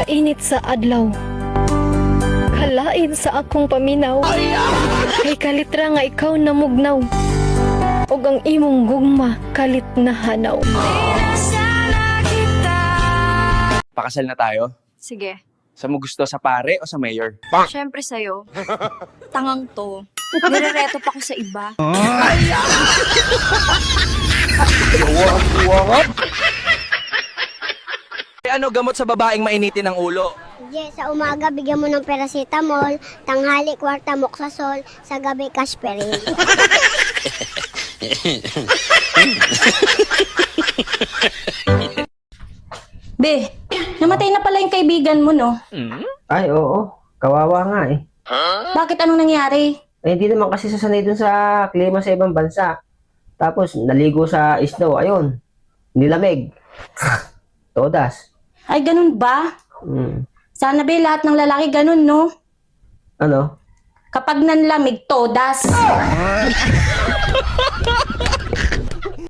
kainit sa adlaw. Kalain sa akong paminaw. Kay kalitra nga ikaw namugnaw. Og ang imong gugma kalit na hanaw. Pakasal na tayo? Sige. Sa mo gusto, sa pare o sa mayor? Siyempre sa'yo. Tangang to. Nirereto pa ko sa iba. Ano gamot sa babaeng mainitin ang ulo? Yes, sa umaga bigyan mo ng paracetamol, tanghali kwarta moxazol, sa gabi caspherin. Be, namatay na pala yung kaibigan mo, no? Ay, oo. Kawawa nga eh. Bakit anong nangyari? Eh, hindi naman kasi sasanay dun sa klima sa ibang bansa. Tapos, naligo sa snow. Ayun. Nilamig. Todas. Ay, ganun ba? Hmm. Sana be, lahat ng lalaki ganun, no? Ano? Kapag nanlamig, todas.